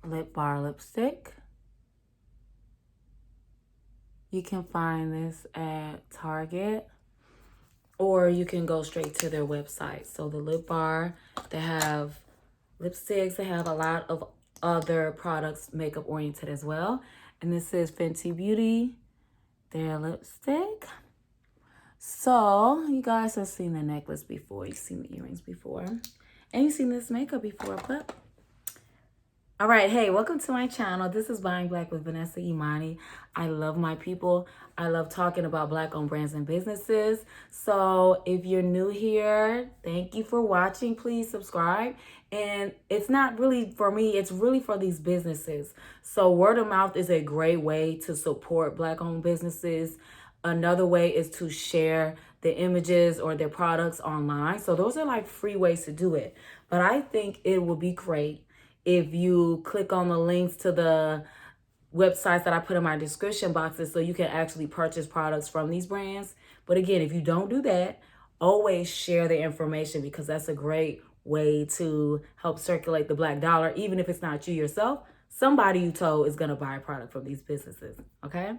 lip bar lipstick. You can find this at Target or you can go straight to their website. So the lip bar, they have lipsticks, they have a lot of other products makeup oriented as well. And this is Fenty Beauty, their lipstick. So you guys have seen the necklace before, you've seen the earrings before, and you've seen this makeup before, but all right, hey, welcome to my channel. This is Buying Black with Vanessa Imani. I love my people. I love talking about Black-owned brands and businesses. So if you're new here, thank you for watching. Please subscribe. And it's not really for me, it's really for these businesses. So word of mouth is a great way to support Black-owned businesses. Another way is to share the images or their products online. So those are like free ways to do it. But I think it would be great if you click on the links to the websites that I put in my description boxes so you can actually purchase products from these brands. But again, if you don't do that, always share the information because that's a great way to help circulate the Black dollar. Even if it's not you yourself, somebody you told is going to buy a product from these businesses, okay?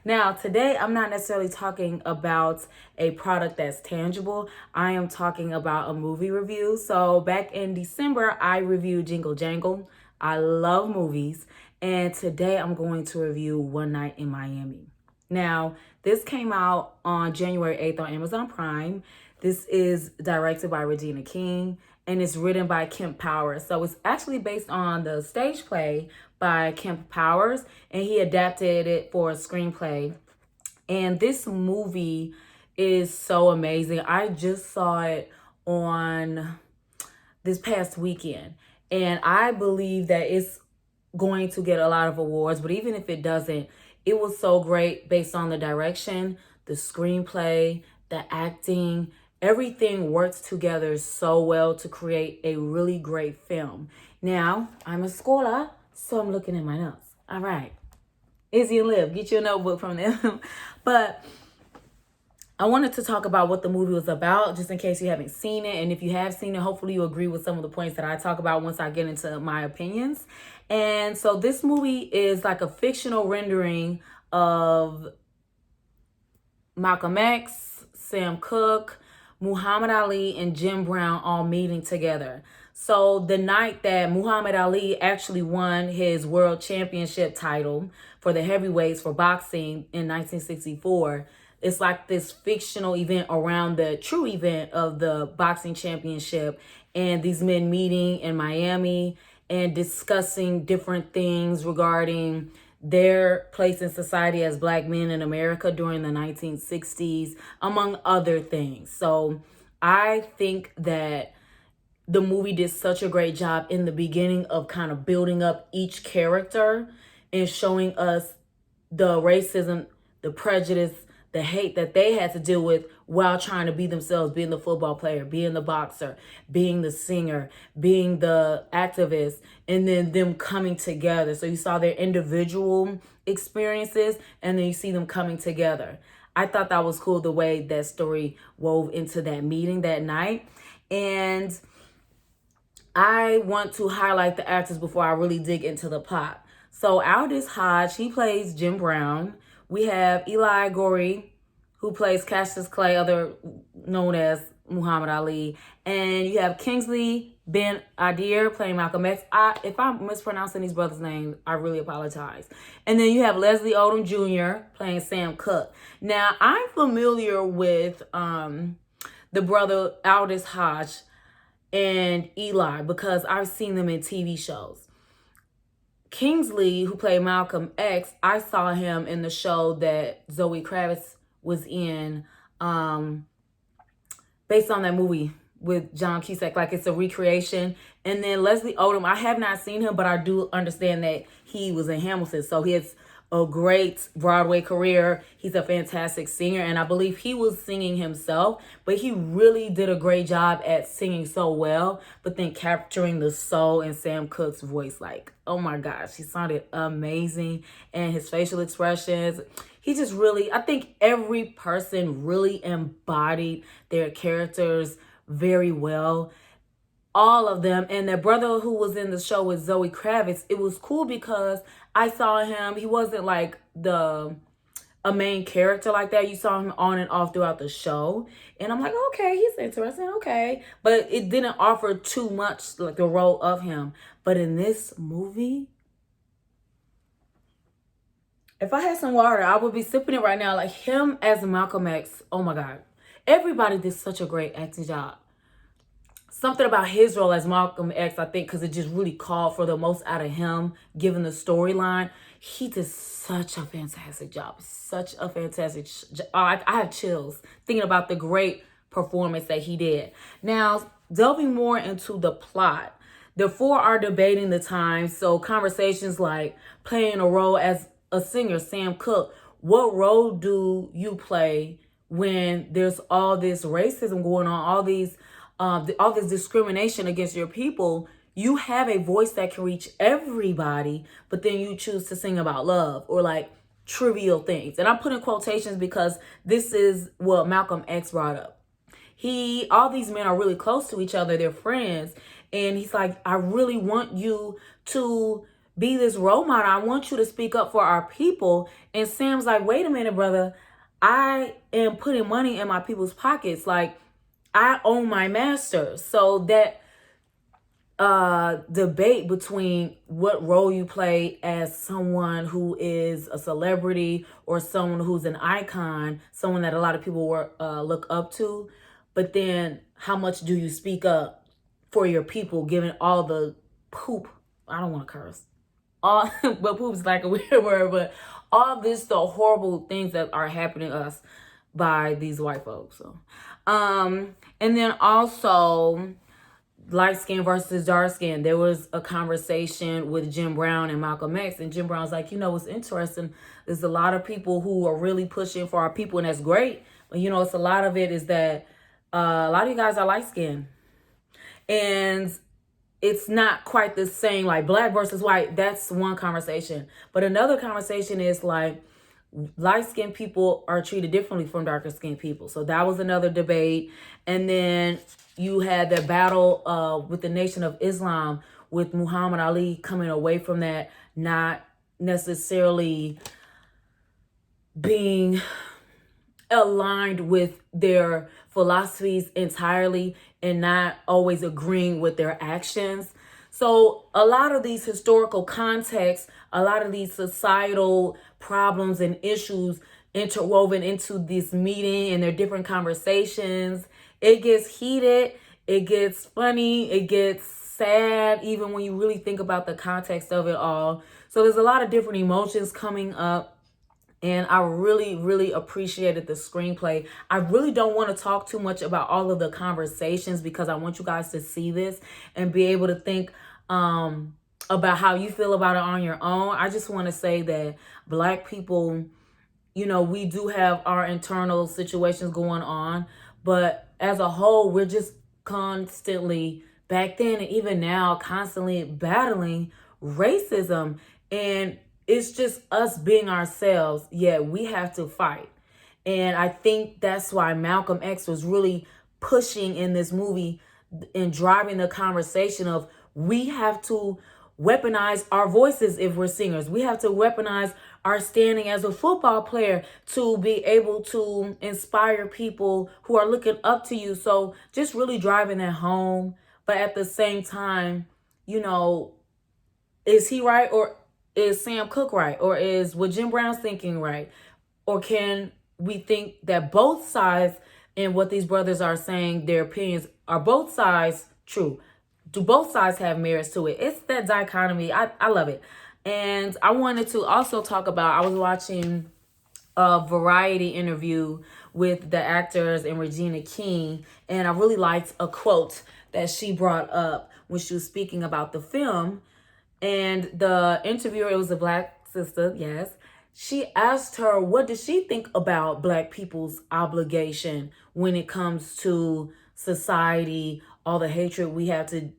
Now, today, I'm not necessarily talking about a product that's tangible. I am talking about a movie review. So back in December, I reviewed Jingle Jangle. I love movies. And today, I'm going to review One Night in Miami. Now, this came out on January 8th on Amazon Prime. This is directed by Regina King and it's written by Kemp Powers. So it's actually based on the stage play by Kemp Powers, and he adapted it for a screenplay. And this movie is so amazing. I just saw it on this past weekend, and I believe that it's going to get a lot of awards, but even if it doesn't, it was so great based on the direction, the screenplay, the acting. Everything works together so well to create a really great film. Now, I'm a scholar, so I'm looking at my notes. All right. Izzy and Liv, get your notebook from them. But I wanted to talk about what the movie was about, just in case you haven't seen it. And if you have seen it, hopefully you agree with some of the points that I talk about once I get into my opinions. And so this movie is like a fictional rendering of Malcolm X, Sam Cooke, Muhammad Ali, and Jim Brown all meeting together. So the night that Muhammad Ali actually won his world championship title for the heavyweights for boxing in 1964, it's like this fictional event around the true event of the boxing championship, and these men meeting in Miami and discussing different things regarding their place in society as Black men in America during the 1960s, among other things. So I think that the movie did such a great job in the beginning of kind of building up each character and showing us the racism, the prejudice, the hate that they had to deal with while trying to be themselves, being the football player, being the boxer, being the singer, being the activist, and then them coming together. So you saw their individual experiences and then you see them coming together. I thought that was cool the way that story wove into that meeting that night. And I want to highlight the actors before I really dig into the plot. So Aldous Hodge, he plays Jim Brown. We have Eli Goree, who plays Cassius Clay, other known as Muhammad Ali. And you have Kingsley Ben Adir playing Malcolm X. If I'm mispronouncing these brothers' names, I really apologize. And then you have Leslie Odom Jr. playing Sam Cooke. Now, I'm familiar with the brother Aldous Hodge and Eli because I've seen them in TV shows. Kingsley, who played Malcolm X, I saw him in the show that Zoe Kravitz was in, based on that movie with John Cusack, like it's a recreation. And then Leslie Odom, I have not seen him, but I do understand that he was in Hamilton. So he has a great Broadway career. He's a fantastic singer, and I believe he was singing himself, but he really did a great job at singing so well, but then capturing the soul in Sam Cooke's voice. Like, oh my gosh, he sounded amazing. And his facial expressions, he just really, I think every person really embodied their characters very well. all of them. And their brother who was in the show with Zoe Kravitz, it was cool because I saw him. He wasn't like a main character like that. You saw him on and off throughout the show. And I'm like, okay, he's interesting. Okay. But it didn't offer too much like the role of him. But in this movie, if I had some water, I would be sipping it right now. Like him as Malcolm X. Oh my God. Everybody did such a great acting job. Something about his role as Malcolm X, I think, because it just really called for the most out of him, given the storyline. He did such a fantastic job. Such a fantastic job. I have chills thinking about the great performance that he did. Now, delving more into the plot. The four are debating the time. So conversations like playing a role as a singer, Sam Cooke. What role do you play when there's all this racism going on, all this discrimination against your people? You have a voice that can reach everybody, but then you choose to sing about love or like trivial things. And I'm putting quotations because this is what Malcolm X brought up. All these men are really close to each other. They're friends. And he's like, I really want you to be this role model. I want you to speak up for our people. And Sam's like, wait a minute, brother. I am putting money in my people's pockets. Like, I own my master. So that debate between what role you play as someone who is a celebrity or someone who's an icon, someone that a lot of people look up to, but then how much do you speak up for your people given all the poop? I don't want to curse. But poop's like a weird word, but all the horrible things that are happening to us by these white folks. So, and then also light skin versus dark skin. There was a conversation with Jim Brown and Malcolm X, and Jim Brown's like, what's interesting is a lot of people who are really pushing for our people, and that's great. But it's a lot of it is that a lot of you guys are light skinned, and it's not quite the same, like black versus white. That's one conversation. But another conversation is like light-skinned people are treated differently from darker-skinned people. So that was another debate. And then you had the battle with the Nation of Islam with Muhammad Ali coming away from that, not necessarily being aligned with their philosophies entirely and not always agreeing with their actions. So a lot of these historical contexts, a lot of these societal problems and issues interwoven into this meeting and their different conversations. It gets heated, it gets funny, it gets sad, even when you really think about the context of it all. So there's a lot of different emotions coming up. And I really, really appreciated the screenplay. I really don't want to talk too much about all of the conversations because I want you guys to see this and be able to think about how you feel about it on your own. I just want to say that Black people, we do have our internal situations going on. But as a whole, we're just constantly, back then and even now, constantly battling racism. And it's just us being ourselves. Yeah, we have to fight. And I think that's why Malcolm X was really pushing in this movie and driving the conversation of we have to weaponize our voices if we're singers. We have to weaponize our standing as a football player to be able to inspire people who are looking up to you. So just really driving that home. But at the same time, is he right, or is Sam Cooke right? Or is what Jim Brown's thinking right? Or can we think that both sides and what these brothers are saying, their opinions, are both sides true? Do both sides have merits to it? It's that dichotomy. I love it. And I wanted to also talk about, I was watching a Variety interview with the actors and Regina King, and I really liked a quote that she brought up when she was speaking about the film. And the interviewer, it was a Black sister, yes. She asked her, what does she think about Black people's obligation when it comes to society, all the hatred we have to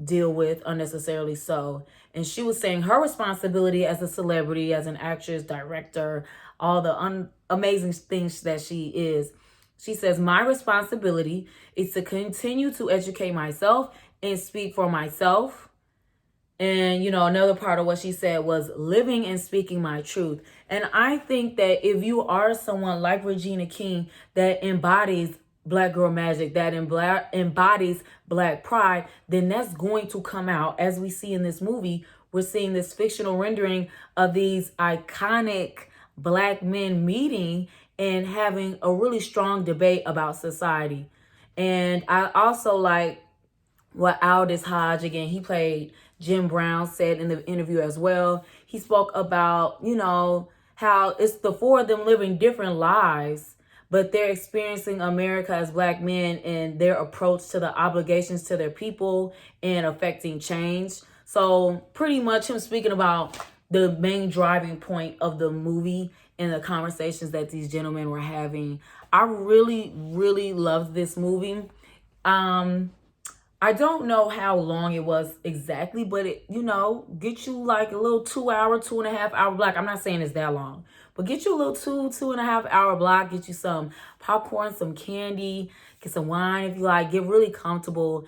deal with unnecessarily so. And she was saying her responsibility as a celebrity, as an actress, director, all the amazing things that she is. She says, my responsibility is to continue to educate myself and speak for myself. And, you know, another part of what she said was living and speaking my truth. And I think that if you are someone like Regina King that embodies Black girl magic, that embodies Black pride, then that's going to come out. As we see in this movie, we're seeing this fictional rendering of these iconic Black men meeting and having a really strong debate about society. And I also like what Aldous Hodge, again, he played Jim Brown, said in the interview as well. He spoke about, you know, how it's the four of them living different lives, but they're experiencing America as Black men and their approach to the obligations to their people and affecting change. So pretty much him speaking about the main driving point of the movie and the conversations that these gentlemen were having. I really, really loved this movie. I don't know how long it was exactly, but it, you know, get you like a little 2 hour, 2.5 hour block. I'm not saying it's that long, but get you a little 2.5 hour block. Get you some popcorn, some candy, get some wine if you like. Get really comfortable,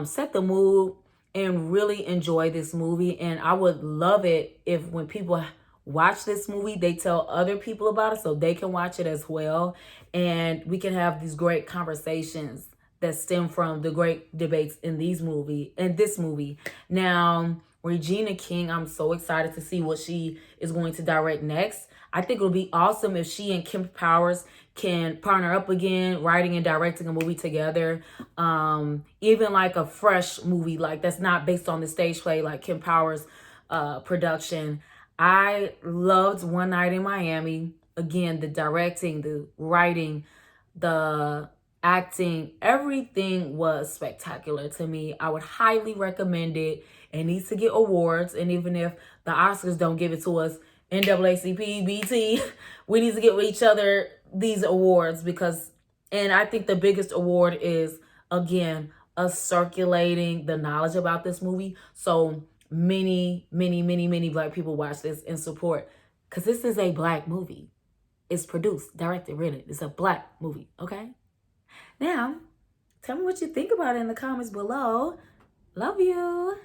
set the mood, and really enjoy this movie. And I would love it if when people watch this movie, they tell other people about it so they can watch it as well, and we can have these great conversations that stem from the great debates in this movie. Now, Regina King, I'm so excited to see what she is going to direct next. I think it would be awesome if she and Kemp Powers can partner up again, writing and directing a movie together. Even like a fresh movie, like that's not based on the stage play, like Kemp Powers production. I loved One Night in Miami. Again, the directing, the writing, the acting, everything was spectacular to me. I would highly recommend it. It needs to get awards. And even if the Oscars don't give it to us, NAACP, BT, we need to give each other these awards and I think the biggest award is, again, us circulating the knowledge about this movie. So many, many, many, many Black people watch this and support, because this is a Black movie. It's produced, directed, written. It's a Black movie, okay? Now, tell me what you think about it in the comments below. Love you.